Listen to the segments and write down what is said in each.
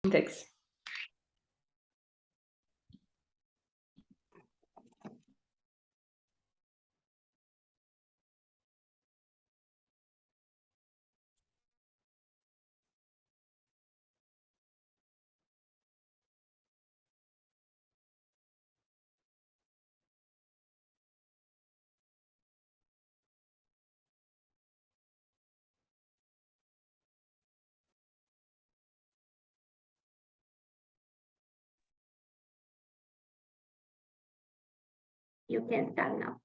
Thanks. You can start now.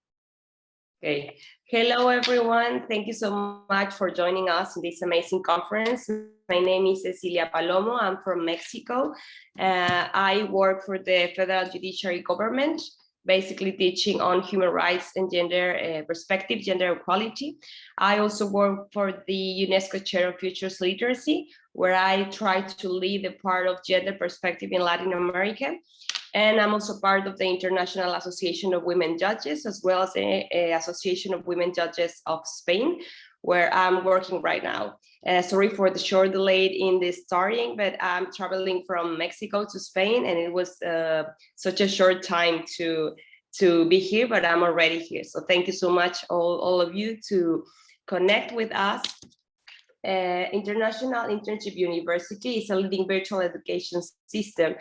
Okay. Hello, everyone. Thank you so much for joining us in this amazing conference. My name is Cecilia Palomo. I'm from Mexico. I work for the Federal Judiciary Government, basically teaching on human rights and gender perspective, gender equality. I also work for the UNESCO Chair of Futures Literacy, where I try to lead the part of gender perspective in Latin America. And I'm also part of the International Association of Women Judges, as well as the Association of Women Judges of Spain, where I'm working right now. Sorry for the short delay in the starting, but I'm traveling from Mexico to Spain, and it was such a short time to be here, but I'm already here. So thank you so much, all of you, to connect with us. International Internship University is a leading virtual education system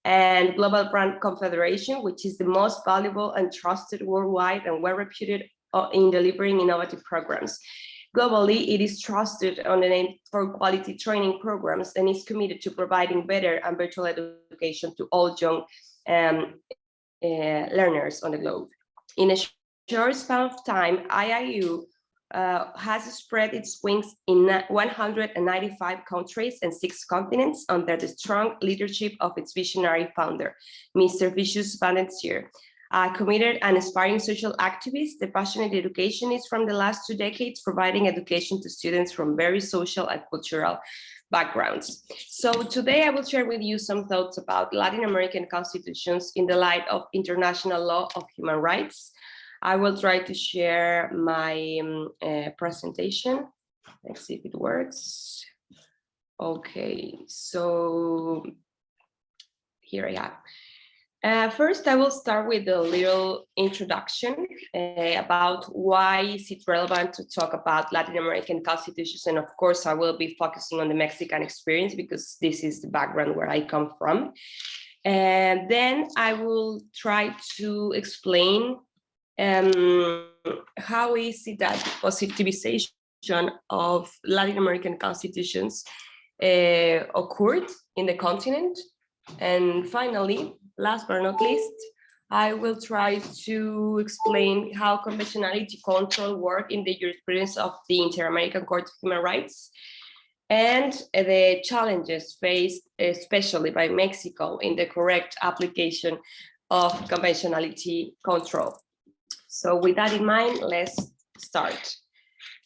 and global brand confederation, which is the most valuable and trusted worldwide and well-reputed in delivering innovative programs. Globally, it is trusted on the name for quality training programs and is committed to providing better and virtual education to all young learners on the globe. In a short span of time, IIU has spread its wings in 195 countries and 6 continents under the strong leadership of its visionary founder, Mr. Vicious Valenzier. A committed and aspiring social activist, the passionate educationist from the last 2 decades, providing education to students from very social and cultural backgrounds. So today I will share with you some thoughts about Latin American constitutions in the light of international law of human rights. I will try to share my presentation. Let's see if it works. Okay, so here I am. First, I will start with a little introduction about why is it relevant to talk about Latin American constitutions. And of course, I will be focusing on the Mexican experience because this is the background where I come from. And then I will try to explain how is it that positivization of Latin American constitutions occurred in the continent. And finally, last but not least, I will try to explain how conventionality control work in the jurisprudence of the Inter-American Court of Human Rights and the challenges faced, especially by Mexico, in the correct application of conventionality control. So with that in mind, let's start.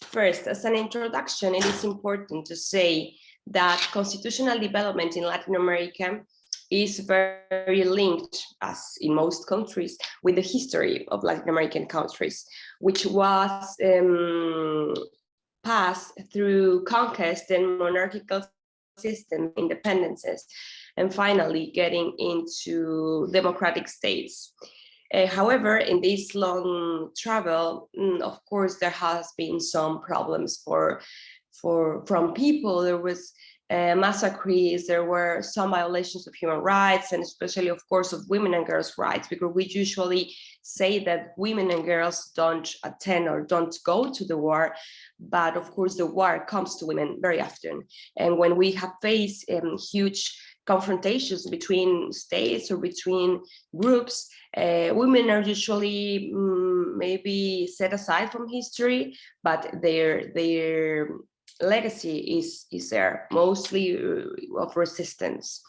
First, as an introduction, it is important to say that constitutional development in Latin America is very linked, as in most countries, with the history of Latin American countries, which was passed through conquest and monarchical system independences, and finally getting into democratic states. However, in this long travel, of course, there has been some problems from people. There was massacres, there were some violations of human rights, and especially, of course, of women and girls' rights, because we usually say that women and girls don't attend or don't go to the war, but of course, the war comes to women very often. And when we have faced huge confrontations between states or between groups, women are usually maybe set aside from history, but their legacy is there, mostly of resistance.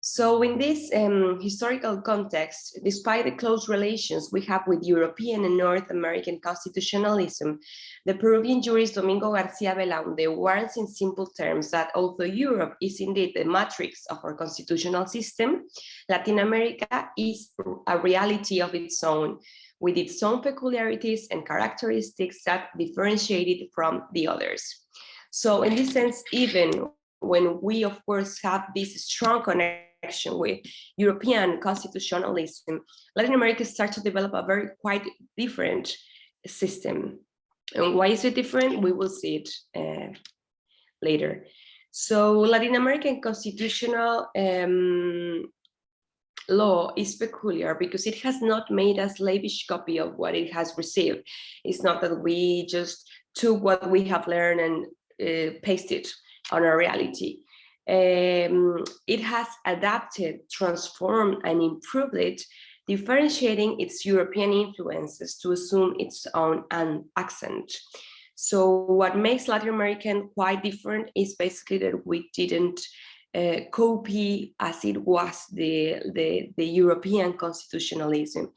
So in this historical context, despite the close relations we have with European and North American constitutionalism, the Peruvian jurist Domingo García Belaunde warns in simple terms that although Europe is indeed the matrix of our constitutional system, Latin America is a reality of its own, with its own peculiarities and characteristics that differentiate it from the others. So in this sense, even when we, of course, have this strong connection with European constitutionalism, Latin America starts to develop a very quite different system. And why is it different? We will see it later. So Latin American constitutional law is peculiar because it has not made a slavish copy of what it has received. It's not that we just took what we have learned and pasted on our reality. It has adapted, transformed, and improved it, differentiating its European influences to assume its own accent. So what makes Latin American quite different is basically that we didn't copy as it was the European constitutionalism.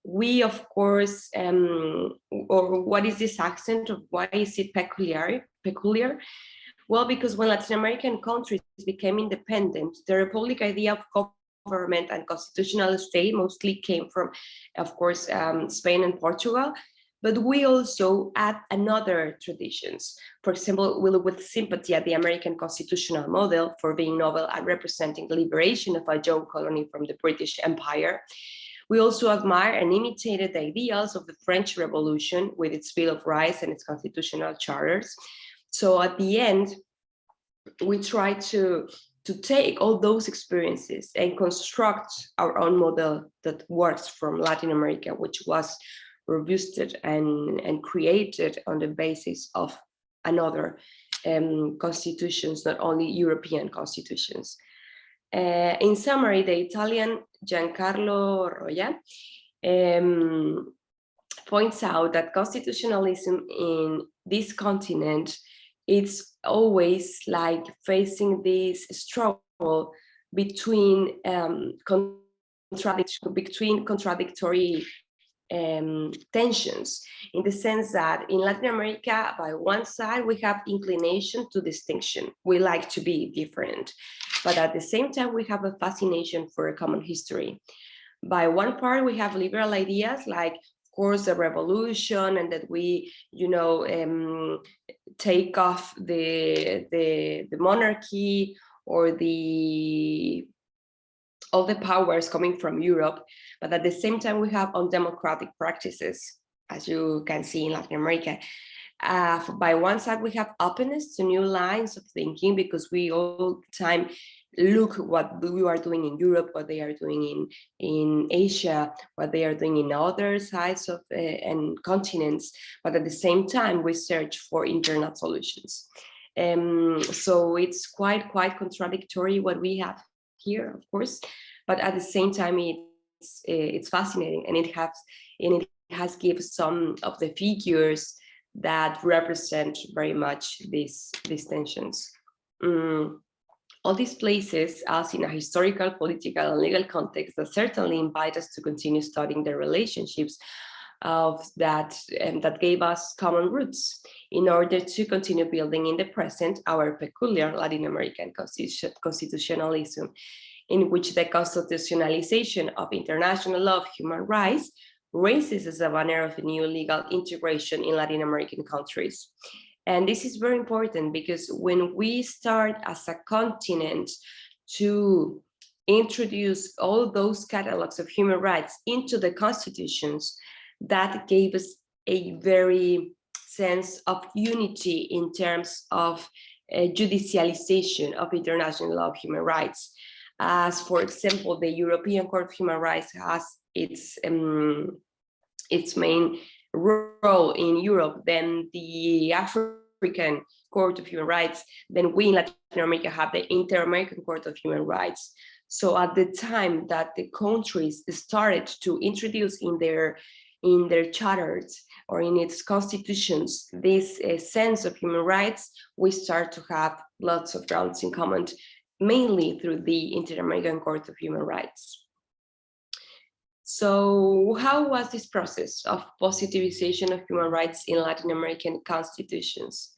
We, of course, or what is this accent, or why is it peculiar? Well, because when Latin American countries became independent, the republic idea of government and constitutional state mostly came from, of course, Spain and Portugal. But we also add another traditions. For example, we look with sympathy at the American constitutional model for being novel and representing the liberation of a young colony from the British Empire. We also admire and imitated the ideals of the French Revolution with its Bill of Rights and its constitutional charters. So at the end, we try to take all those experiences and construct our own model that works from Latin America, which was robusted and created on the basis of another constitutions, not only European constitutions. In summary, the Italian Giancarlo Roya points out that constitutionalism in this continent, it's always like facing this struggle between contradictory tensions, in the sense that in Latin America, by one side, we have inclination to distinction. We like to be different, but at the same time, we have a fascination for a common history. By one part, we have liberal ideas like, of course, the revolution, and that we, take off the monarchy or all the powers coming from Europe, but at the same time we have undemocratic practices, as you can see in Latin America. By one side, we have openness to new lines of thinking, because we all the time look what we are doing in Europe, what they are doing in Asia, what they are doing in other sides of and continents, but at the same time we search for internal solutions. So it's quite contradictory what we have here, of course, but at the same time it's fascinating, and it has given some of the figures that represent very much these tensions. All these places us in a historical, political, and legal context that certainly invite us to continue studying the relationships of that gave us common roots in order to continue building in the present our peculiar Latin American constitutionalism, in which the constitutionalization of international law of human rights raises as a banner of a new legal integration in Latin American countries. And this is very important, because when we start as a continent to introduce all those catalogs of human rights into the constitutions, that gave us a very sense of unity in terms of judicialization of international law of human rights. As, for example, the European Court of Human Rights has its main role in Europe, then the African Court of Human Rights, then we in Latin America have the Inter-American Court of Human Rights. So at the time that the countries started to introduce in their charters or in its constitutions this sense of human rights, we start to have lots of grounds in common, mainly through the Inter-American Court of Human Rights. So how was this process of positivization of human rights in Latin American constitutions?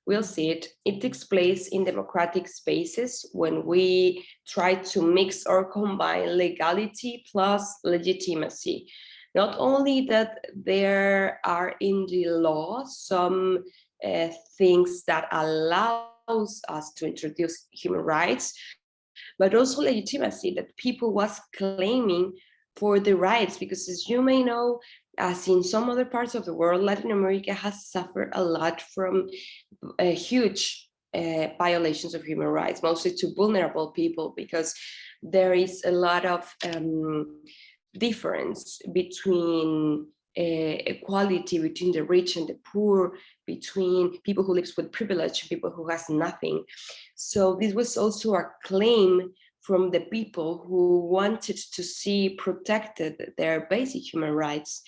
We'll see it. It takes place in democratic spaces when we try to mix or combine legality plus legitimacy. Not only that there are in the law some things that allow us to introduce human rights, but also legitimacy, that people was claiming for the rights, because as you may know, as in some other parts of the world, Latin America has suffered a lot from huge violations of human rights, mostly to vulnerable people, because there is a lot of difference between equality between the rich and the poor, between people who lives with privilege and people who has nothing. So this was also a claim from the people who wanted to see protected their basic human rights.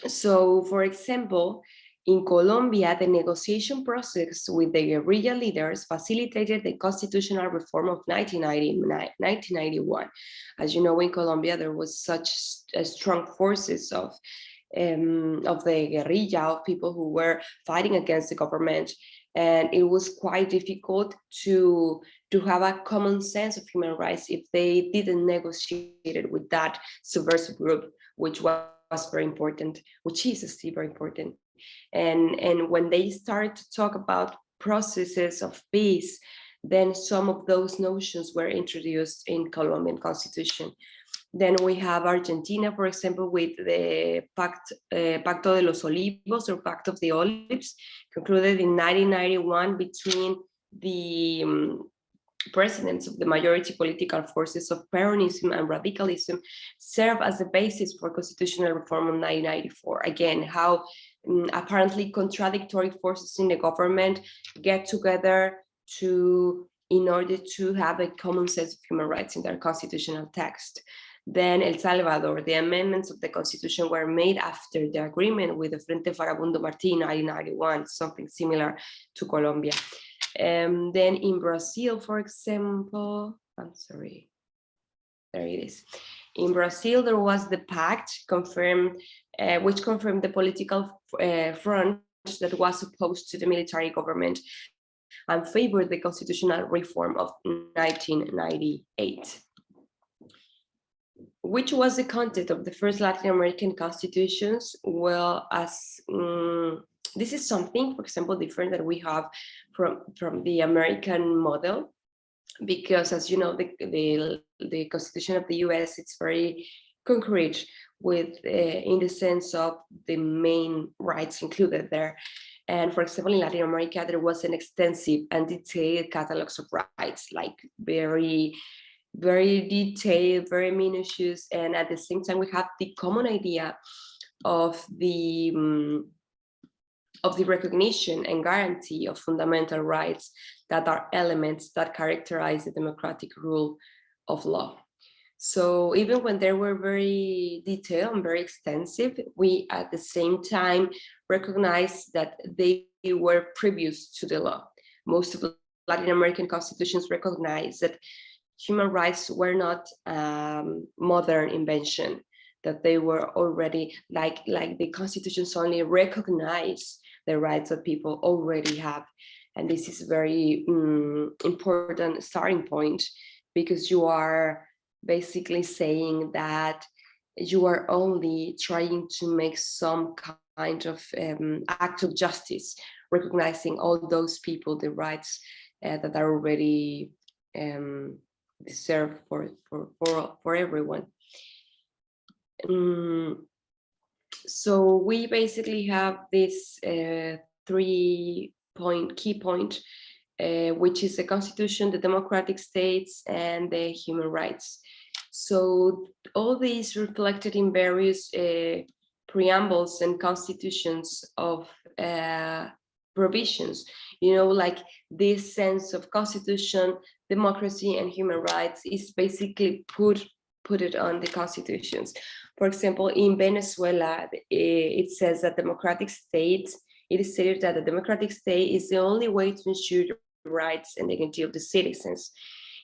So, for example, in Colombia, the negotiation process with the guerrilla leaders facilitated the constitutional reform of 1991. As you know, in Colombia, there was such strong forces of the guerrilla, of people who were fighting against the government, and it was quite difficult to have a common sense of human rights if they didn't negotiate it with that subversive group, which was very important, which is still very important. And when they start to talk about processes of peace, then some of those notions were introduced in Colombian constitution. Then we have Argentina, for example, with the Pacto de los Olivos, or Pact of the Olives, concluded in 1991 between the presidents of the majority political forces of Peronism and radicalism, serve as the basis for constitutional reform in 1994. Again, how apparently contradictory forces in the government get together in order to have a common sense of human rights in their constitutional text. Then El Salvador, the amendments of the constitution were made after the agreement with the Frente Farabundo Martí in 1991, something similar to Colombia. Then in Brazil, for example, I'm sorry, there it is. In Brazil, there was the pact confirmed, which confirmed the political front that was opposed to the military government and favored the constitutional reform of 1998. Which was the content of the first Latin American constitutions? Well, as this is something, for example, different that we have from the American model, because as you know, the Constitution of the US, it's very concrete with in the sense of the main rights included there. And for example, in Latin America, there was an extensive and detailed catalogs of rights, like very detailed, very minutious, and at the same time, we have the common idea of the recognition and guarantee of fundamental rights that are elements that characterize the democratic rule of law. So even when they were very detailed and very extensive, we at the same time recognize that they were previous to the law. Most of the Latin American constitutions recognize that human rights were not modern invention, that they were already like the constitutions only recognize the rights that people already have. And this is a very important starting point, because you are basically saying that you are only trying to make some kind of act of justice, recognizing all those people, the rights that are already deserved for everyone. So we basically have this 3-point key point, which is the Constitution, the democratic states, and the human rights. So all these reflected in various preambles and constitutions of provisions, like this sense of constitution, democracy, and human rights is basically put it on the constitutions. For example, in Venezuela, it says that it is stated that the democratic state is the only way to ensure the rights and dignity of the citizens.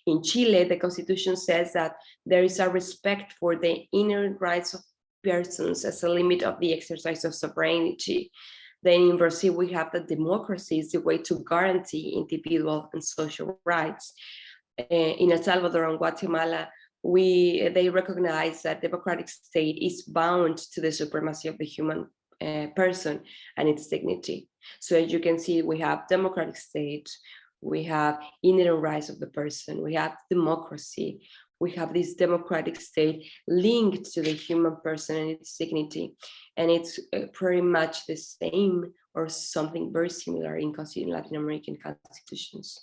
In Chile, the constitution says that there is a respect for the inherent rights of persons as a limit of the exercise of sovereignty. Then in Brazil, we have that democracy is the way to guarantee individual and social rights. In El Salvador and Guatemala, they recognize that democratic state is bound to the supremacy of the human person and its dignity. So as you can see, we have democratic state, we have inherent rights of the person, we have democracy, we have this democratic state linked to the human person and its dignity. And it's pretty much the same or something very similar in Latin American constitutions.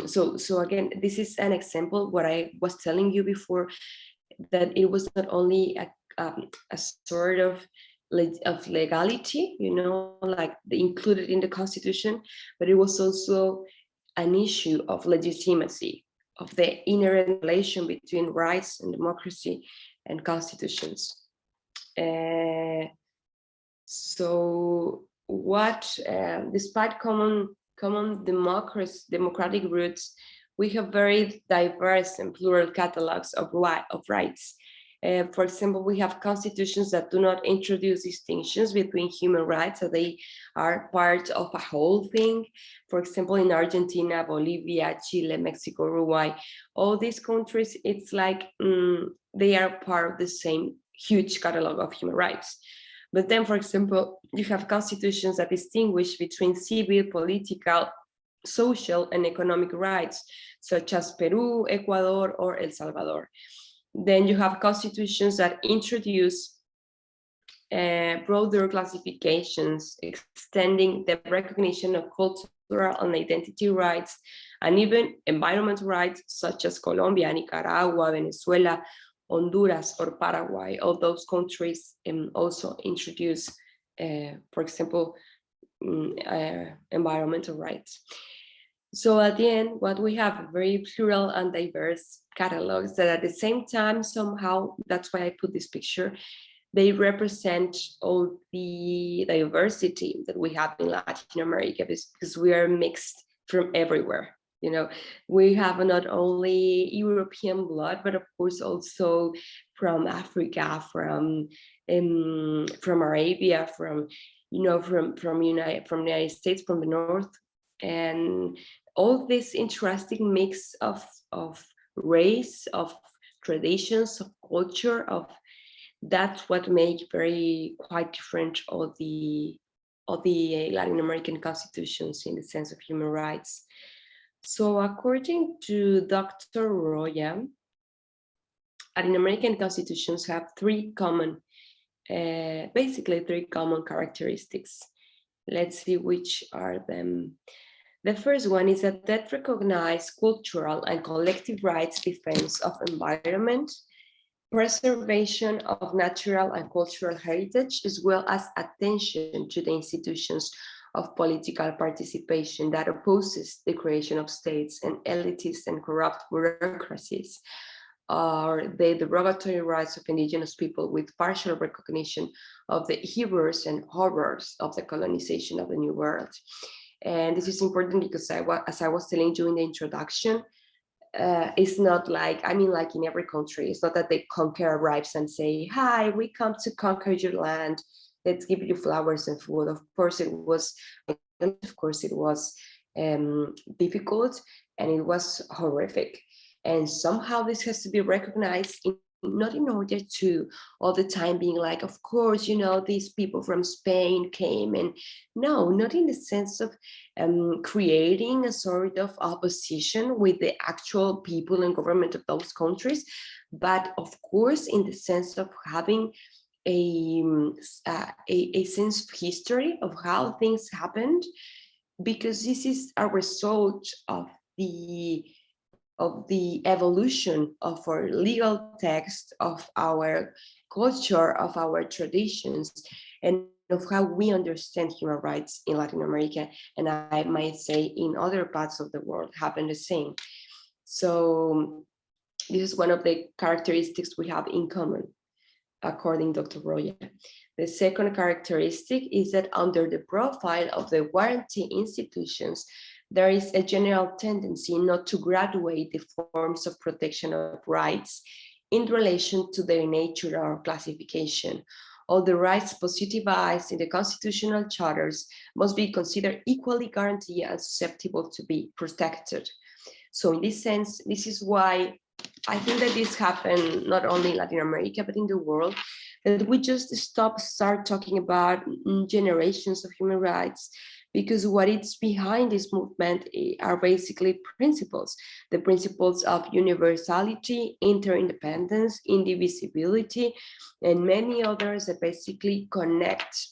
So again, this is an example, what I was telling you before, that it was not only a sort of legality, like included in the constitution, but it was also an issue of legitimacy, of the inherent relation between rights and democracy and constitutions. So what, despite common democratic roots, we have very diverse and plural catalogs of rights. For example, we have constitutions that do not introduce distinctions between human rights, so they are part of a whole thing. For example, in Argentina, Bolivia, Chile, Mexico, Uruguay, all these countries, it's like they are part of the same huge catalog of human rights. But then, for example, you have constitutions that distinguish between civil, political, social, and economic rights, such as Peru, Ecuador, or El Salvador. Then you have constitutions that introduce broader classifications, extending the recognition of cultural and identity rights, and even environmental rights, such as Colombia, Nicaragua, Venezuela, Honduras, or Paraguay. All those countries also introduce, for example, environmental rights. So at the end, what we have very plural and diverse catalogs that at the same time, somehow, that's why I put this picture, they represent all the diversity that we have in Latin America, because we are mixed from everywhere. We have not only European blood, but of course also from Africa, from Arabia, from the United States, from the north, and all this interesting mix of race, of traditions, of culture, that's what makes quite different all the Latin American constitutions in the sense of human rights. So according to Dr. Roya, Latin American constitutions have basically three common characteristics. Let's see which are them. The first one is that recognize cultural and collective rights, defense of environment, preservation of natural and cultural heritage, as well as attention to the institutions of political participation that opposes the creation of states and elitist and corrupt bureaucracies, or the derogatory rights of indigenous people, with partial recognition of the heroes and horrors of the colonization of the New World. And this is important because as I was telling you in the introduction, it's not like in every country, it's not that they conquer arrives and say, hi, we come to conquer your land, let's give you flowers and food. Of course it was difficult, and it was horrific. And somehow this has to be recognized, not in order to all the time being like, of course, these people from Spain came, and no, not in the sense of creating a sort of opposition with the actual people and government of those countries, but of course in the sense of having a sense of history of how things happened, because this is a result of the evolution of our legal text, of our culture, of our traditions, and of how we understand human rights in Latin America, and I might say in other parts of the world happen the same. So this is one of the characteristics we have in common, according to Dr. Roya. The second characteristic is that under the profile of the warranty institutions, there is a general tendency not to graduate the forms of protection of rights in relation to their nature or classification. All the rights positivized in the constitutional charters must be considered equally guaranteed and susceptible to be protected. So in this sense, this is why I think that this happened not only in Latin America, but in the world, that we just start talking about generations of human rights, because what is behind this movement are basically principles, the principles of universality, interdependence, indivisibility, and many others that basically connect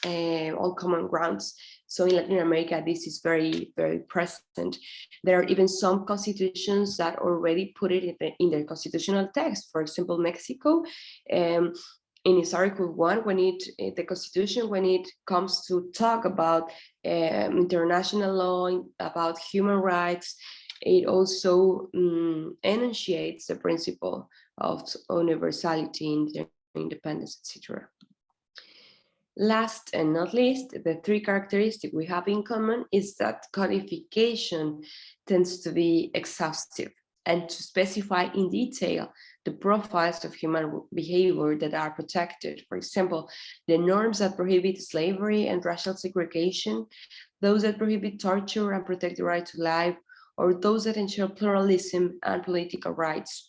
all common grounds. So in Latin America, this is very, very present. There are even some constitutions that already put it in their constitutional text. For example, Mexico, in its Article 1, the Constitution, when it comes to talk about international law, about human rights, it also enunciates the principle of universality, independence, etc. Last and not least, the three characteristics we have in common is that codification tends to be exhaustive and to specify in detail the profiles of human behavior that are protected. For example, the norms that prohibit slavery and racial segregation, those that prohibit torture and protect the right to life, or those that ensure pluralism and political rights.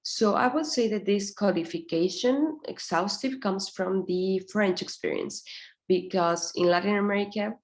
So I would say that this codification, exhaustive, comes from the French experience, because in Latin America,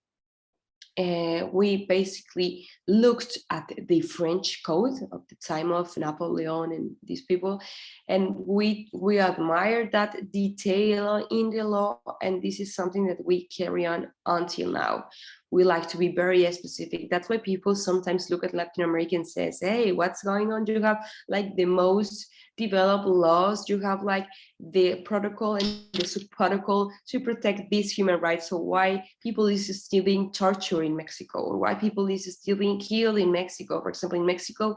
we basically looked at the French code of the time of Napoleon and these people, and we admire that detail in the law, and this is something that we carry on until now. We like to be very specific. That's why people sometimes look at Latin America and says, hey, what's going on? You have like the most developed laws, you have like the protocol and the sub-protocol to protect these human rights. So why people is still being tortured in Mexico, or why people is still being killed in Mexico? For example, in Mexico,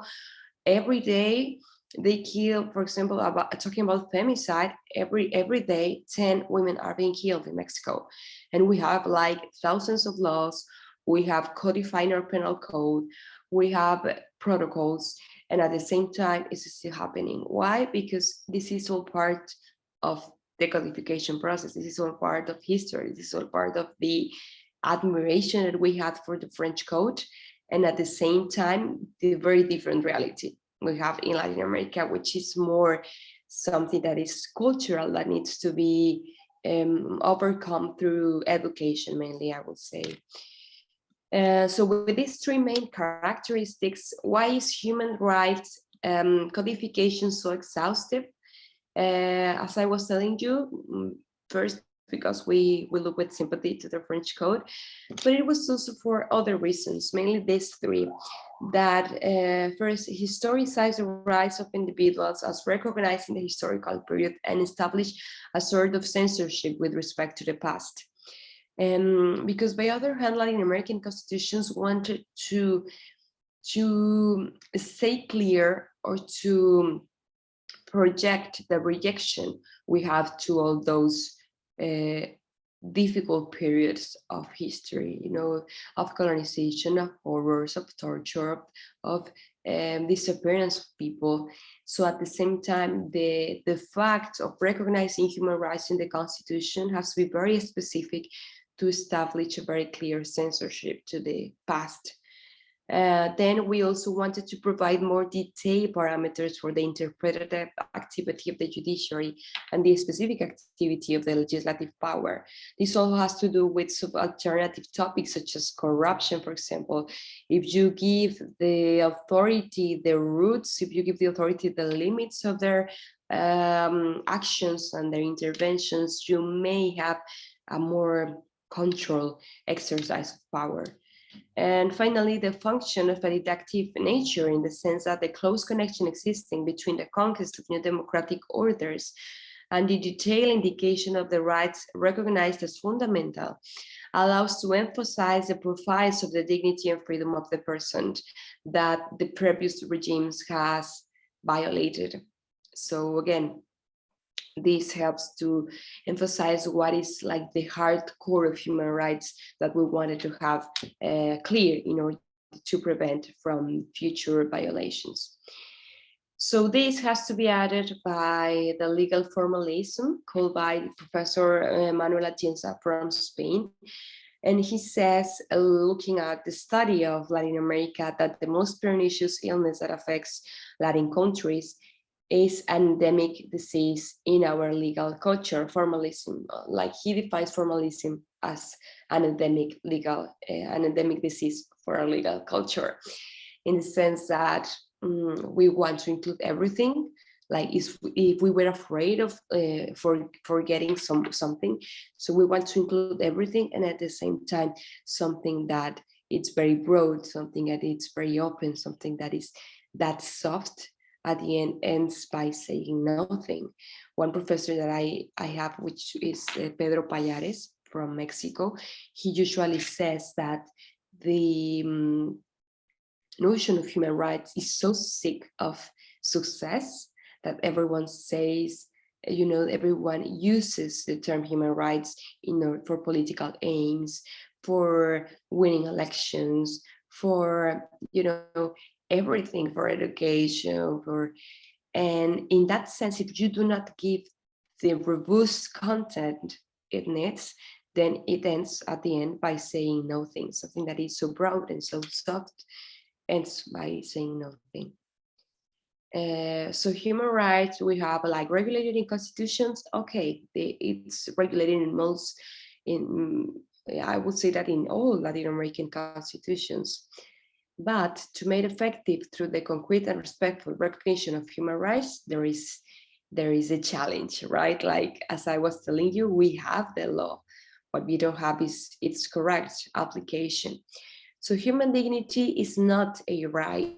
every day they kill, for example, talking about femicide, every day 10 women are being killed in Mexico. And we have like thousands of laws, we have codified our penal code, we have protocols, and at the same time it's still happening. Why? Because this is all part of the codification process. This is all part of history. This is all part of the admiration that we had for the French code, and at the same time the very different reality we have in Latin America, which is more something that is cultural, that needs to be overcome through education mainly, I would say. So with these three main characteristics, why is human rights codification so exhaustive? As I was telling you, first, because we look with sympathy to the French code, but it was also for other reasons, mainly these three. That first, historicize the rights of individuals as recognized in the historical period and establish a sort of censorship with respect to the past. Because by other hand, Latin American constitutions wanted to say clear, or to project the rejection we have to all those difficult periods of history, of colonization, of horrors, of torture, of disappearance of people. So at the same time, the fact of recognizing human rights in the Constitution has to be very specific to establish a very clear censorship to the past. Then we also wanted to provide more detailed parameters for the interpretative activity of the judiciary and the specific activity of the legislative power. This also has to do with alternative topics such as corruption, for example. If you give the authority the roots, if you give the authority the limits of their actions and their interventions, you may have a more controlled exercise of power. And finally, the function of a deductive nature, in the sense that the close connection existing between the conquest of new democratic orders and the detailed indication of the rights recognized as fundamental, allows to emphasize the profiles of the dignity and freedom of the person that the previous regimes has violated. So again, this helps to emphasize what is like the hard core of human rights that we wanted to have clear in order to prevent from future violations. So this has to be added by the legal formalism called by Professor Manuel Atienza from Spain. And he says, looking at the study of Latin America, that the most pernicious illness that affects Latin countries is an endemic disease in our legal culture, formalism. Like he defines formalism as an endemic disease for our legal culture, in the sense that we want to include everything. Like if we were afraid of forgetting something, so we want to include everything, and at the same time something that it's very broad, something that it's very open, something that is that soft, at the end ends by saying nothing. One professor that I have, which is Pedro Payares from Mexico, he usually says that the notion of human rights is so sick of success that everyone says, everyone uses the term human rights for political aims, for winning elections, for everything, for education, and in that sense, if you do not give the robust content it needs, then it ends at the end by saying nothing. Something that is so broad and so soft ends by saying nothing. So human rights, we have like regulated in constitutions. Okay, it's regulated in most, I would say that in all Latin American constitutions. But to make effective through the concrete and respectful recognition of human rights, there is a challenge, right? Like, as I was telling you, we have the law. What we don't have is its correct application. So human dignity is not a right,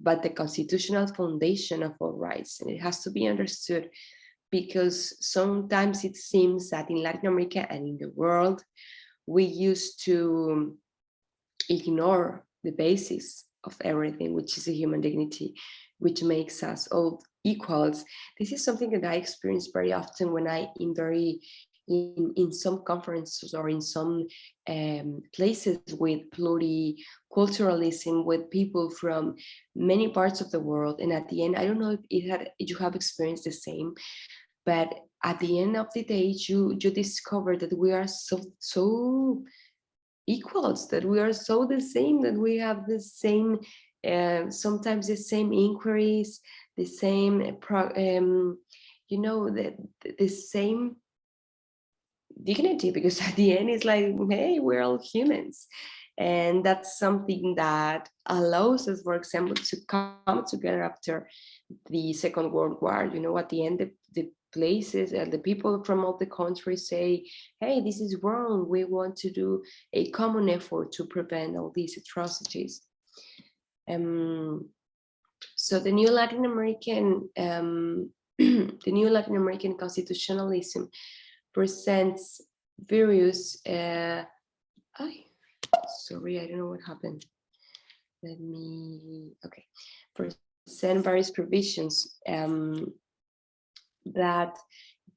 but the constitutional foundation of all rights. And it has to be understood, because sometimes it seems that in Latin America and in the world, we used to ignore the basis of everything, which is a human dignity, which makes us all equals. This is something that I experience very often when I in some conferences or in some places with pluriculturalism, with people from many parts of the world. And at the end, I don't know if you have experienced the same, but at the end of the day, you discover that we are so equals, that we are so the same, that we have the same, sometimes the same inquiries, the same, the same dignity, because at the end it's like, hey, we're all humans. And that's something that allows us, for example, to come together after the Second World War. At the end, the places and the people from all the countries say, hey, this is wrong, we want to do a common effort to prevent all these atrocities. So the new Latin American constitutionalism presents various sorry, I don't know what happened. Present various provisions that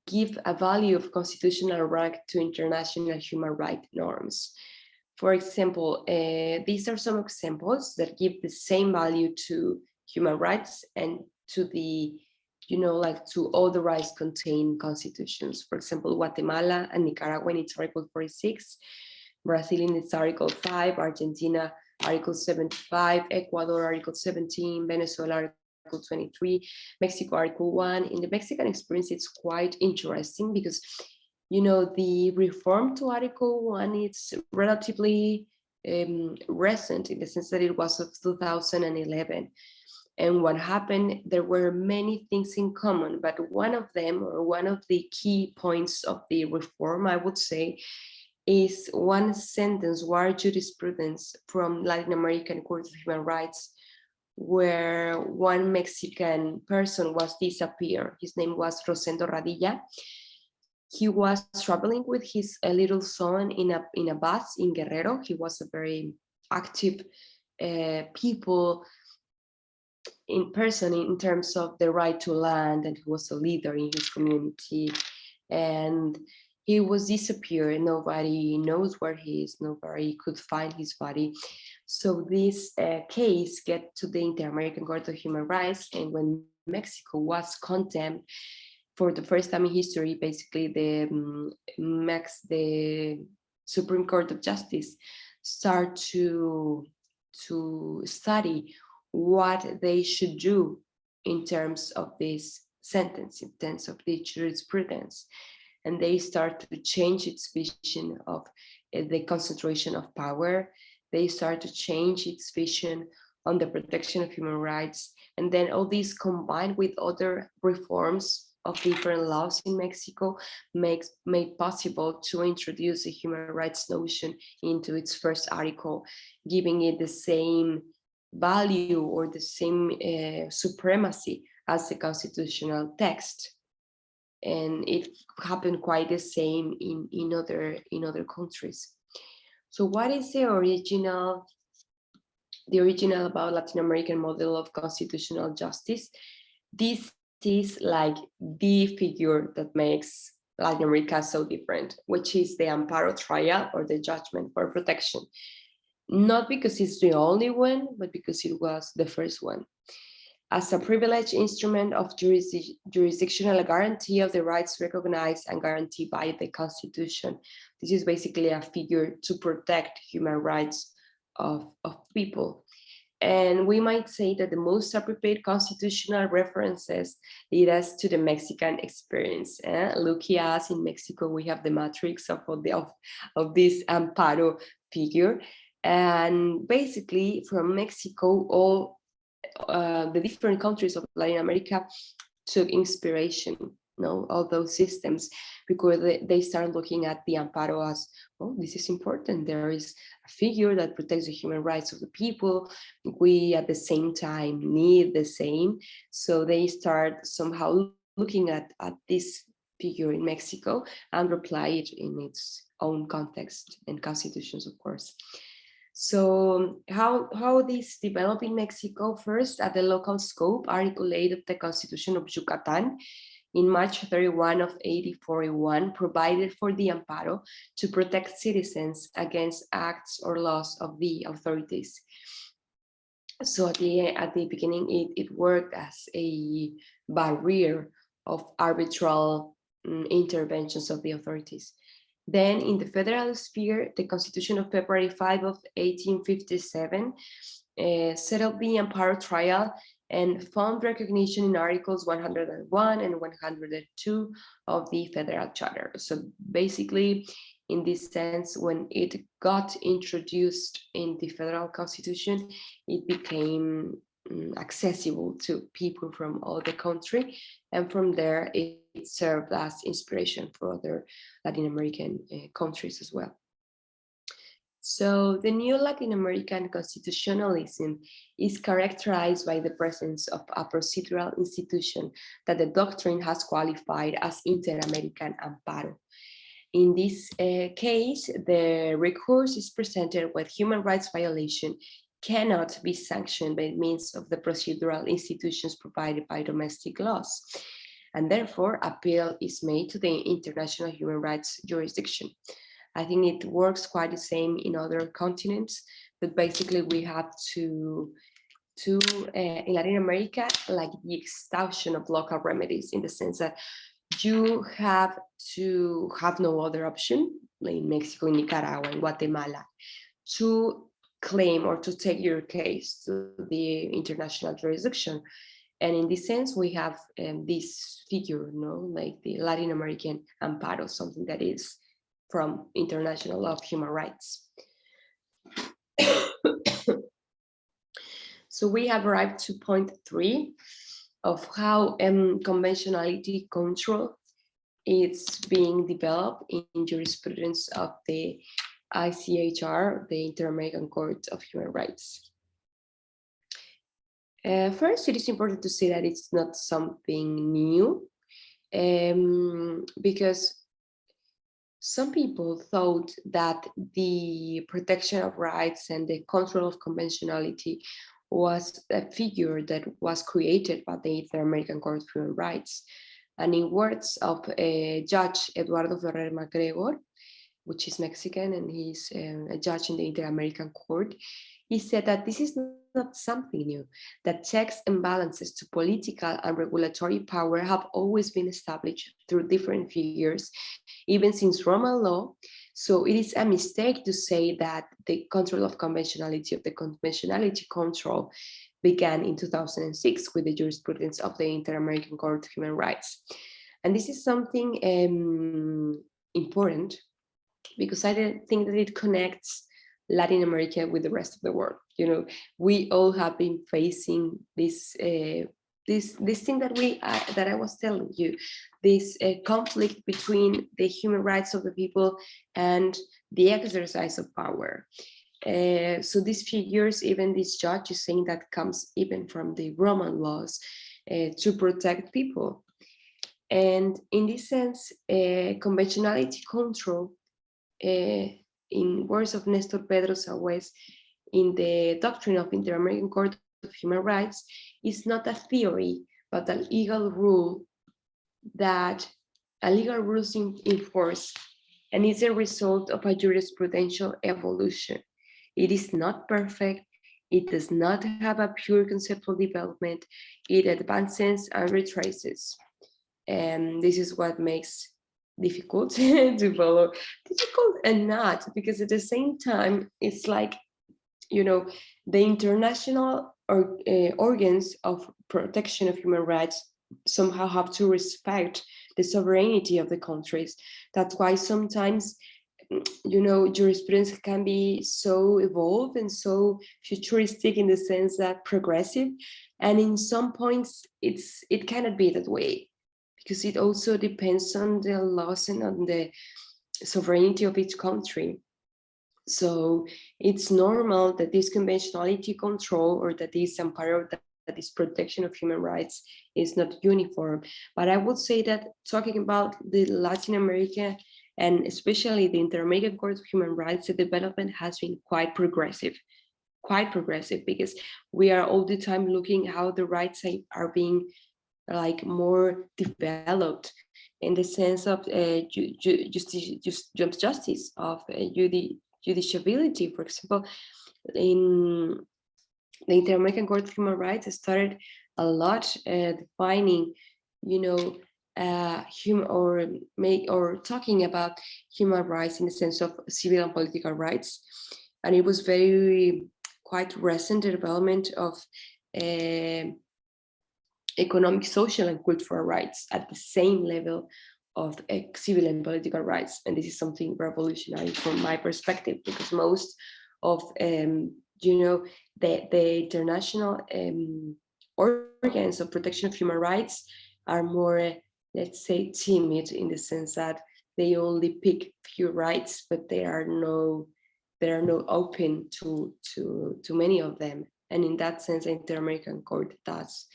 give a value of constitutional rank to international human rights norms. For example, these are some examples that give the same value to human rights and to the, to all the rights contained in constitutions. For example, Guatemala and Nicaragua in its Article 46, Brazil in its Article 5, Argentina Article 75, Ecuador Article 17, Venezuela Article 23, Mexico Article 1. In the Mexican experience, it's quite interesting because, the reform to Article 1 is relatively recent, in the sense that it was of 2011. And what happened, there were many things in common, but one of them, or one of the key points of the reform, I would say, is one sentence, one jurisprudence from Latin American Court of Human Rights, where one Mexican person was disappeared. His name was Rosendo Radilla. He was traveling with his little son in a bus in Guerrero. He was a very active people in person in terms of the right to land, and he was a leader in his community. And he was disappeared. Nobody knows where he is. Nobody could find his body. So this case get to the Inter-American Court of Human Rights, and when Mexico was condemned for the first time in history, basically the Supreme Court of Justice start to study what they should do in terms of this sentence, in terms of the jurisprudence. And they start to change its vision of the concentration of power. They start to change its vision on the protection of human rights. And then all these combined with other reforms of different laws in Mexico made possible to introduce the human rights notion into its first article, giving it the same value or the same supremacy as the constitutional text. And it happened quite the same in other countries. So what is the original about Latin American model of constitutional justice? This is like the figure that makes Latin America so different, which is the amparo trial, or the judgment for protection. Not because it's the only one, but because it was the first one. As a privileged instrument of jurisdictional guarantee of the rights recognized and guaranteed by the Constitution, this is basically a figure to protect human rights of people. And we might say that the most appropriate constitutional references lead us to the Mexican experience. Look at us in Mexico, we have the matrix of this amparo figure. And basically from Mexico, all the different countries of Latin America took inspiration, all those systems, because they started looking at the amparo as, oh, this is important. There is a figure that protects the human rights of the people. We at the same time need the same. So they start somehow looking at this figure in Mexico and apply it in its own context and constitutions, of course. So how this developed in Mexico? First, at the local scope, Article 8 of the Constitution of Yucatan in March 31 of 1841 provided for the amparo to protect citizens against acts or laws of the authorities. So at the beginning, it worked as a barrier of arbitral interventions of the authorities. Then in the federal sphere, the Constitution of February 5 of 1857 set up the amparo trial and found recognition in Articles 101 and 102 of the Federal Charter. So basically, in this sense, when it got introduced in the federal constitution, it became accessible to people from all the country, and from there it served as inspiration for other Latin American countries as well. So the new Latin American constitutionalism is characterized by the presence of a procedural institution that the doctrine has qualified as Inter-American Amparo. In this case, the recourse is presented when human rights violation cannot be sanctioned by means of the procedural institutions provided by domestic laws. And therefore, appeal is made to the international human rights jurisdiction. I think it works quite the same in other continents, but basically we have to in Latin America, like the exhaustion of local remedies, in the sense that you have to have no other option, like in Mexico, in Nicaragua, in Guatemala, to claim or to take your case to the international jurisdiction. And in this sense, we have this figure, like the Latin American amparo, something that is from international law of human rights. So we have arrived to point 3 of how conventionality control is being developed in jurisprudence of the ICHR, the Inter-American Court of Human Rights. First, it is important to say that it's not something new, because some people thought that the protection of rights and the control of conventionality was a figure that was created by the Inter-American Court of Human Rights. And in words of Judge Eduardo Ferrer MacGregor, which is Mexican, and he's a judge in the Inter-American Court, he said that this is not something new, that checks and balances to political and regulatory power have always been established through different figures, even since Roman law. So it is a mistake to say that the control of conventionality, of the conventionality control, began in 2006 with the jurisprudence of the Inter-American Court of Human Rights. And this is something important because I think that it connects Latin America with the rest of the world. You know, we all have been facing this this thing that I was telling you, this conflict between the human rights of the people and the exercise of power. So these figures, even this judge is saying that comes even from the Roman laws to protect people. And in this sense, conventionality control, in words of Nestor Pedro Saués, in the doctrine of Inter-American Court of Human Rights, is not a theory, but a legal rule rules in force, and is a result of a jurisprudential evolution. It is not perfect. It does not have a pure conceptual development. It advances and retraces. And this is what makes difficult to follow. Difficult and not, because at the same time, it's like, you know, the international organs of protection of human rights somehow have to respect the sovereignty of the countries. That's why sometimes, you know, jurisprudence can be so evolved and so futuristic in the sense that progressive, and in some points it cannot be that way, because it also depends on the laws and on the sovereignty of each country. So it's normal that this conventionality control, or that this amparo, that this protection of human rights is not uniform. But I would say that talking about the Latin America, and especially the Inter-American Court of Human Rights, the development has been quite progressive, because we are all the time looking how the rights are being like more developed in the sense of justice of judiciability. For example, in the Inter-American Court of Human Rights started a lot defining, you know, talking about human rights in the sense of civil and political rights, and it was quite recent development of economic, social, and cultural rights at the same level of civil and political rights. And this is something revolutionary from my perspective, because most of you know, the international organs of protection of human rights are more, let's say, timid, in the sense that they only pick few rights, but they are no open to many of them. And in that sense, the Inter-American Court does.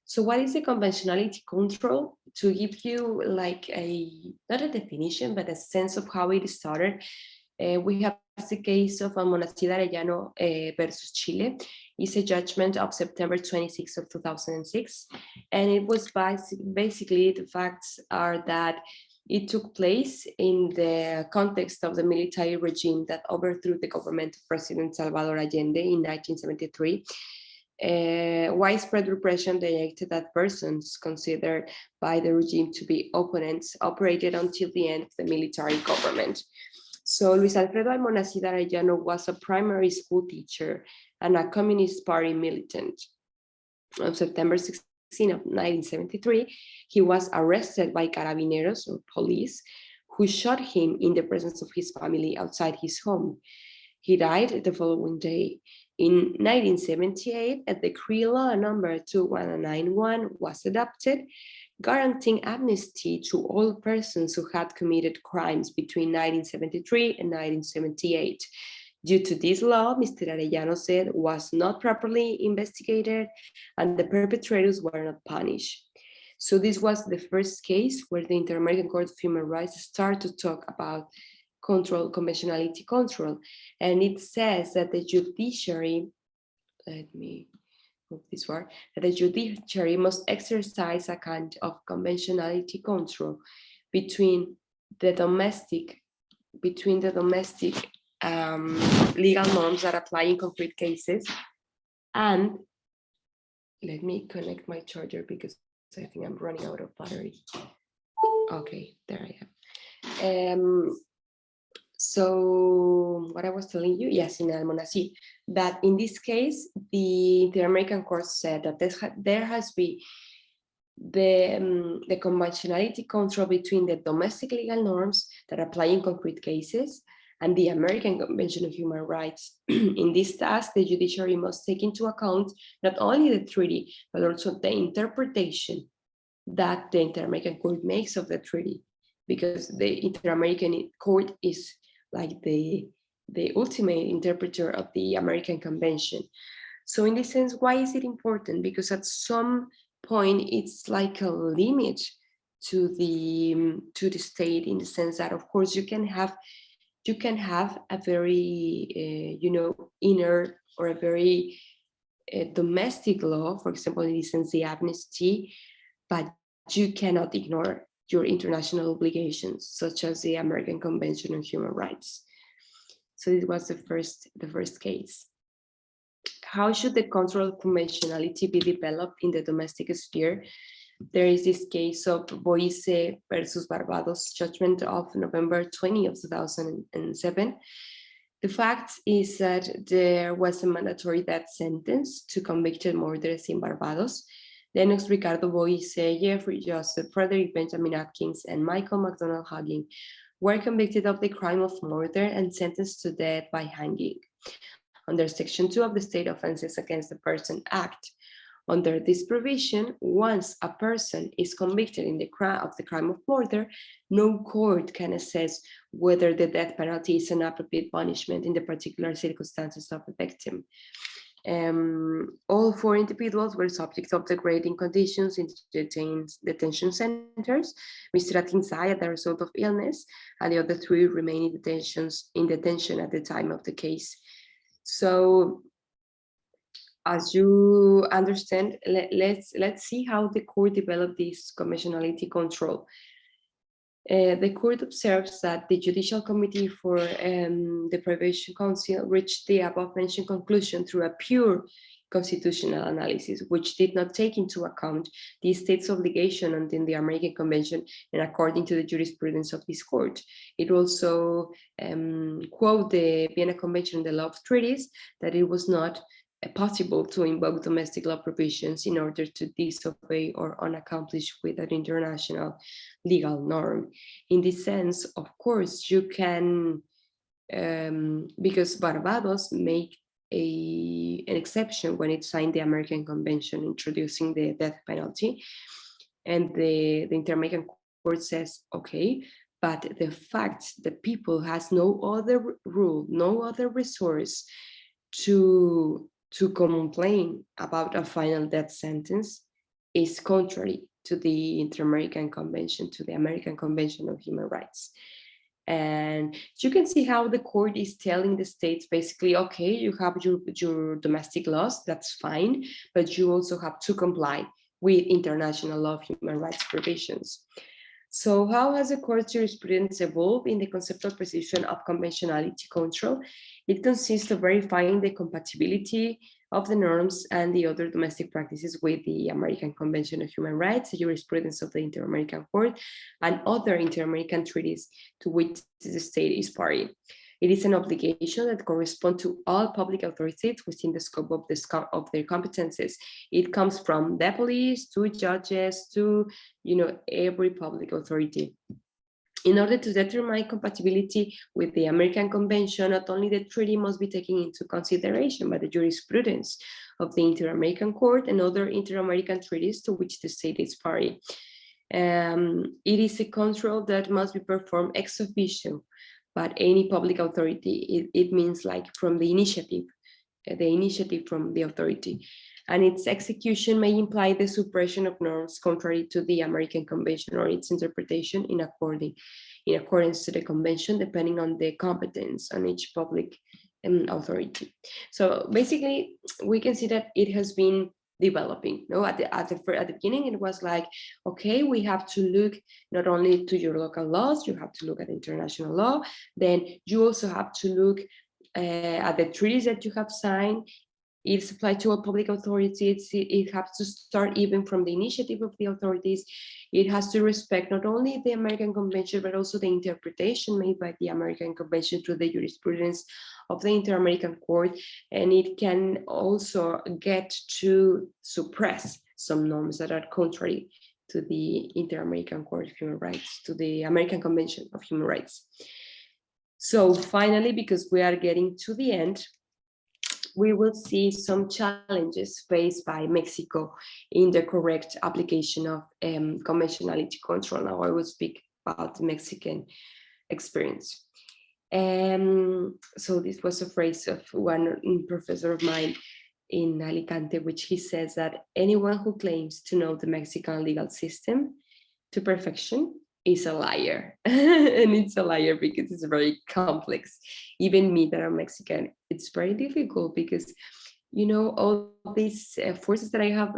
So what is the conventionality control? To give you like not a definition, but a sense of how it started, we have the case of Monastery Arellano versus Chile. It's a judgment of September 26 of 2006. And it was basically, the facts are that it took place in the context of the military regime that overthrew the government of President Salvador Allende in 1973. Widespread repression directed at persons considered by the regime to be opponents operated until the end of the military government. So Luis Alfredo Almonacid Arellano was a primary school teacher and a Communist Party militant. On September 16 of 1973, he was arrested by carabineros, or police, who shot him in the presence of his family outside his home. He died the following day. In 1978, a decree law number 2191 was adopted, guaranteeing amnesty to all persons who had committed crimes between 1973 and 1978. Due to this law, Mr. Arellano said was not properly investigated and the perpetrators were not punished. So this was the first case where the Inter-American Court of Human Rights started to talk about conventionality control. And it says that the judiciary, let me move this word, that the judiciary must exercise a kind of conventionality control between the domestic legal norms that apply in concrete cases. And let me connect my charger because I think I'm running out of battery. Okay, there I am. So what I was telling you, yes, in El Monastery, that in this case, the Inter-American Court said that there has been the conventionality control between the domestic legal norms that apply in concrete cases and the American Convention of Human Rights. In this task, the judiciary must take into account not only the treaty, but also the interpretation that the Inter-American Court makes of the treaty, because the Inter-American Court is like the ultimate interpreter of the American Convention. So in this sense, why is it important? Because at some point, it's like a limit to the state, in the sense that, of course, you can have a very inner or a very domestic law, for example, in this sense, the amnesty, but you cannot ignore your international obligations, such as the American Convention on Human Rights. So it was the first case. How should the control of conventionality be developed in the domestic sphere? There is this case of Boise versus Barbados judgment of November 20 of 2007. The fact is that there was a mandatory death sentence to convicted murderers in Barbados. Lennox Ricardo Boise, Jeffrey Joseph, Frederick Benjamin Atkins, and Michael McDonald Hugging were convicted of the crime of murder and sentenced to death by hanging under Section 2 of the State Offenses Against the Person Act. Under this provision, once a person is convicted of the crime of murder, no court can assess whether the death penalty is an appropriate punishment in the particular circumstances of the victim. All four individuals were subject of degrading conditions in detention centers. Mr. Atkins died as a result of illness, and the other three remain in detention at the time of the case. So, as you understand, let's see how the court developed this conventionality control. The court observes that the Judicial Committee for the Prevention Council reached the above-mentioned conclusion through a pure constitutional analysis, which did not take into account the state's obligation under the American Convention and according to the jurisprudence of this court. It also quote the Vienna Convention and the law of treaties that it was not possible to invoke domestic law provisions in order to disobey or unaccomplish with an international legal norm. In this sense, of course, you can, because Barbados made an exception when it signed the American Convention introducing the death penalty, and the Inter-American Court says, okay, but the fact that people has no other rule, no other resource to complain about a final death sentence is contrary to the Inter-American Convention, to the American Convention of Human Rights. And you can see how the court is telling the states basically, okay, you have your domestic laws, that's fine, but you also have to comply with international law of human rights provisions. So how has the court's jurisprudence evolved in the conceptual precision of conventionality control? It consists of verifying the compatibility of the norms and the other domestic practices with the American Convention of Human Rights, the jurisprudence of the Inter-American Court, and other inter-American treaties to which the state is party. It is an obligation that corresponds to all public authorities within the scope of their competences. It comes from the police to judges to every public authority. In order to determine compatibility with the American Convention, not only the treaty must be taken into consideration, but the jurisprudence of the Inter-American Court and other inter-American treaties to which the state is party. It is a control that must be performed ex officio, but any public authority, it means like from the initiative from the authority. And its execution may imply the suppression of norms contrary to the American Convention or its interpretation in accordance to the convention, depending on the competence on each public authority. So basically, we can see that it has been developing. At the beginning, it was like, okay, we have to look not only to your local laws, you have to look at international law, then you also have to look at the treaties that you have signed, it's applied to a public authority. It has to start even from the initiative of the authorities. It has to respect not only the American Convention, but also the interpretation made by the American Convention through the jurisprudence of the Inter-American Court. And it can also get to suppress some norms that are contrary to the Inter-American Court of Human Rights, to the American Convention of Human Rights. So finally, because we are getting to the end, we will see some challenges faced by Mexico in the correct application of conventionality control. Now I will speak about the Mexican experience. So this was a phrase of one professor of mine in Alicante, which he says that anyone who claims to know the Mexican legal system to perfection is a liar. And it's a liar because it's very complex. Even me that I'm Mexican, it's very difficult because, you know, all these forces that I have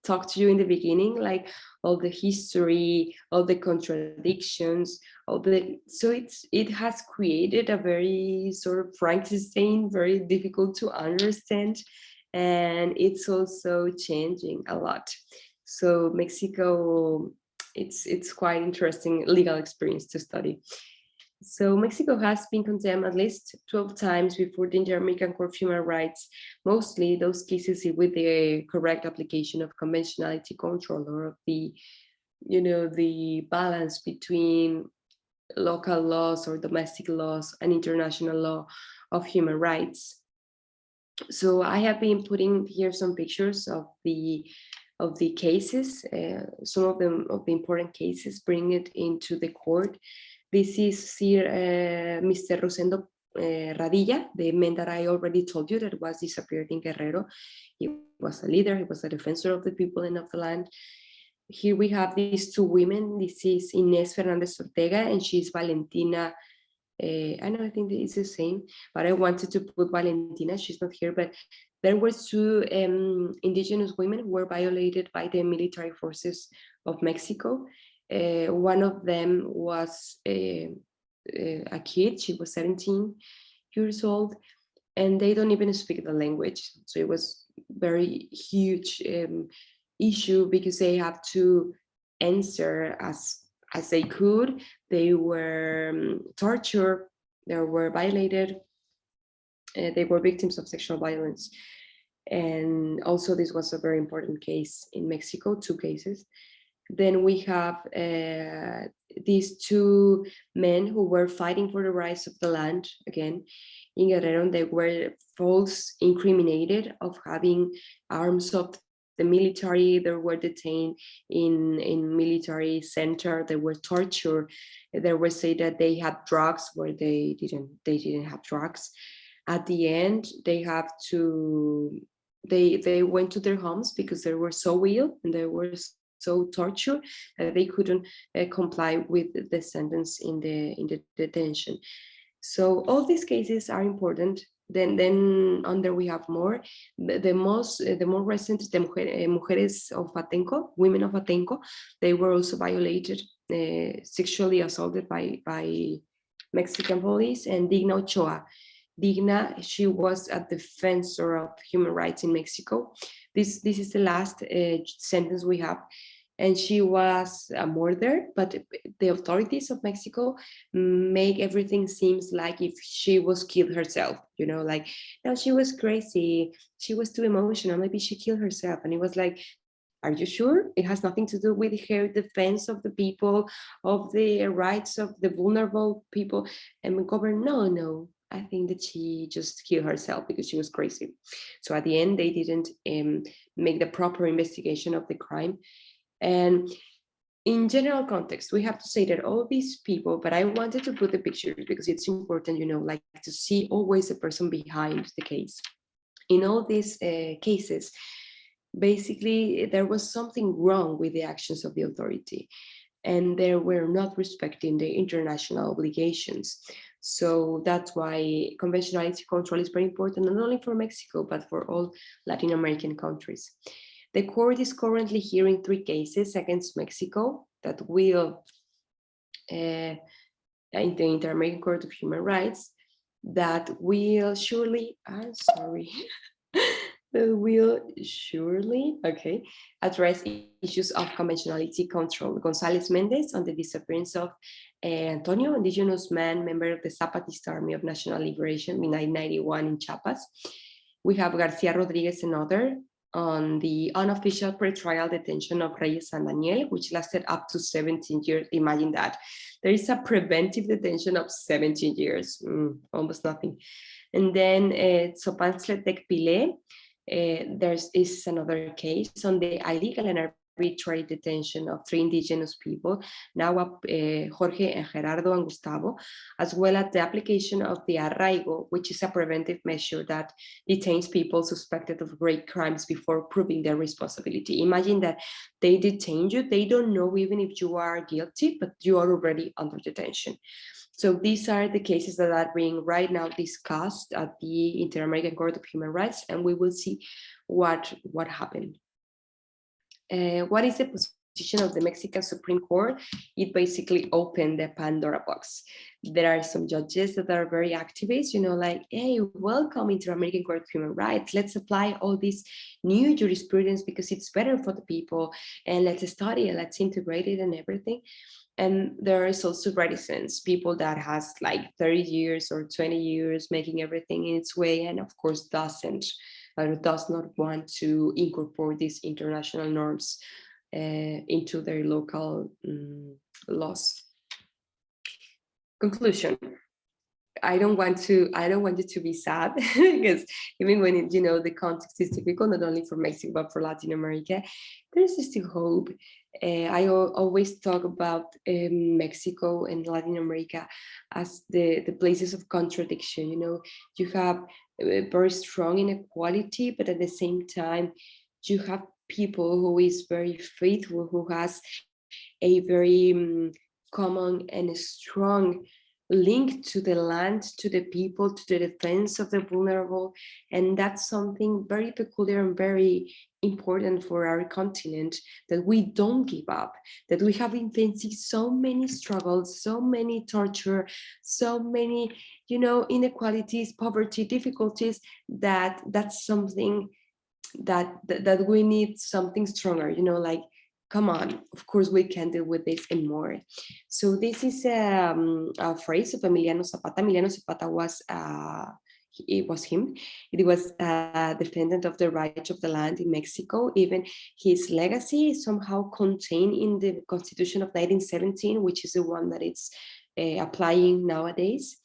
talked to you in the beginning, like all the history, all the contradictions, so it has created a very sort of Frankenstein, very difficult to understand, and it's also changing a lot. So Mexico, it's quite interesting legal experience to study. So Mexico has been condemned at least 12 times before the Inter-American Court of Human Rights, mostly those cases with the correct application of conventionality control, or of the, you know, the balance between local laws or domestic laws and international law of human rights. So I have been putting here some pictures of the cases, some of them of the important cases, bring it into the court. This is here Mr. Rosendo Radilla, the man that I already told you that was disappeared in Guerrero. He was a leader, he was a defensor of the people and of the land. Here we have these two women. This is Inés Fernandez Ortega, and she's Valentina. I know, I think it's the same, but I wanted to put Valentina, she's not here, but there were two indigenous women who were violated by the military forces of Mexico. One of them was a kid, she was 17 years old, and they don't even speak the language. So it was very huge issue because they have to answer as they could. They were tortured, they were violated, they were victims of sexual violence. And also this was a very important case in Mexico, two cases. Then we have these two men who were fighting for the rights of the land, again, in Guerrero. They were false incriminated of having arms of the military. They were detained in military center. They were tortured. They were said that they had drugs where they didn't have drugs. At the end, they went to their homes because they were so ill and they were so tortured that they couldn't comply with the sentence in the detention. So all these cases are important. Then under we have more. The more recent, the mujeres of Atenco, women of Atenco, they were also violated, sexually assaulted by Mexican police. And Digna Ochoa. Digna, she was a defensor of human rights in Mexico. This is the last sentence we have. And she was a murderer, but the authorities of Mexico make everything seems like if she was killed herself, you know, like, no, she was crazy, she was too emotional, maybe she killed herself. And it was like, are you sure? It has nothing to do with her defense of the people, of the rights of the vulnerable people. And we government, no, I think that she just killed herself because she was crazy. So at the end, they didn't make the proper investigation of the crime. And in general context, we have to say that all these people, but I wanted to put the pictures because it's important, you know, like to see always the person behind the case. In all these cases, basically, there was something wrong with the actions of the authority, and they were not respecting the international obligations. So that's why conventionality control is very important, not only for Mexico, but for all Latin American countries. The court is currently hearing 3 cases against Mexico that will, in the Inter-American Court of Human Rights, that will surely, I'm sorry, will surely, okay, address issues of conventionality control. González Méndez on the disappearance of Antonio, indigenous man, member of the Zapatista Army of National Liberation in 1991 in Chiapas. We have Garcia Rodriguez, another, on the unofficial pretrial detention of Reyes and Daniel, which lasted up to 17 years. Imagine that. There is a preventive detention of 17 years, almost nothing. And then Tzopantzletec Pile, is another case on the illegal and arbitrary detention of 3 indigenous people, now Jorge and Gerardo and Gustavo, as well as the application of the arraigo, which is a preventive measure that detains people suspected of great crimes before proving their responsibility. Imagine that they detain you, they don't know even if you are guilty, but you are already under detention. So these are the cases that are being right now discussed at the Inter-American Court of Human Rights, and we will see what happened. What is the position of the Mexican Supreme Court? It basically opened the Pandora box. There are some judges that are very activist, like, hey, welcome Inter-American Court of Human Rights. Let's apply all this new jurisprudence because it's better for the people, and let's study it, let's integrate it and everything. And there is also reticence, people that has like 30 years or 20 years making everything in its way, and of course does not want to incorporate these international norms into their local laws. Conclusion. I don't want it to be sad because even when the context is difficult, not only for Mexico but for Latin America, there's still hope. I always talk about Mexico and Latin America as the places of contradiction. You have very strong inequality, but at the same time, you have people who is very faithful, who has a very common and strong link to the land, to the people, to the defense of the vulnerable. And that's something very peculiar and very important for our continent, that we don't give up, that we have been facing so many struggles, so many torture, so many, inequalities, poverty, difficulties, that's something that we need something stronger, like, come on, of course we can deal with this and more. So this is a phrase of Emiliano Zapata. Emiliano Zapata was it was him. It was a defendant of the rights of the land in Mexico. Even his legacy is somehow contained in the Constitution of 1917, which is the one that it's applying nowadays.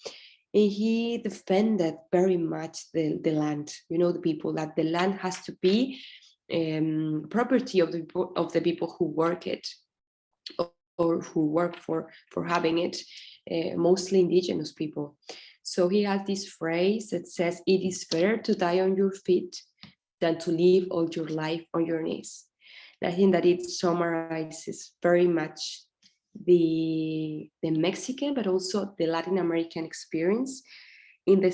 And he defended very much the land, the people, that the land has to be property of the people who work it, or who work for having it, mostly indigenous people. So he has this phrase that says, "It is better to die on your feet than to live all your life on your knees." And I think that it summarizes very much the Mexican, but also the Latin American experience, in the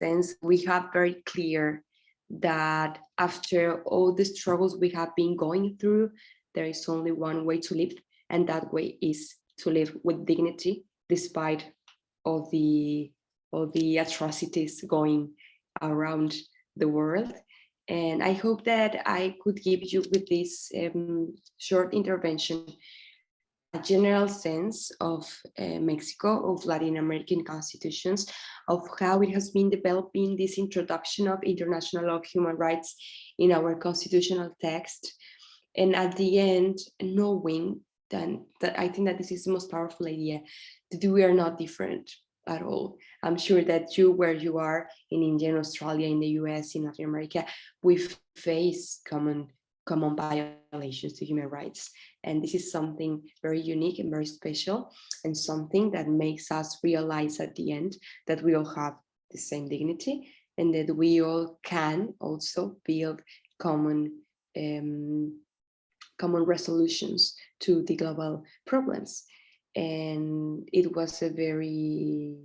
sense we have very clear that after all the struggles we have been going through, there is only one way to live, and that way is to live with dignity despite all the atrocities going around the world. And I hope that I could give you, with this short intervention, a general sense of Mexico, of Latin American constitutions, of how it has been developing this introduction of international law of human rights in our constitutional text. And at the end, knowing that I think that this is the most powerful idea, that we are not different at all. I'm sure that you, where you are in India, in Australia, in the US, in Latin America, we face common violations to human rights. And this is something very unique and very special, and something that makes us realize at the end that we all have the same dignity, and that we all can also build common resolutions to the global problems. And it was a very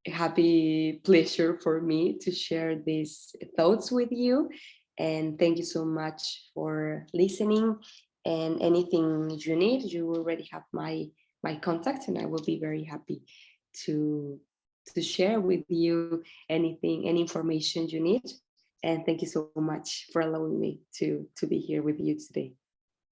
happy pleasure for me to share these thoughts with you. And thank you so much for listening. And anything you need, you already have my contact, and I will be very happy to share with you anything, any information you need. And thank you so much for allowing me to be here with you today.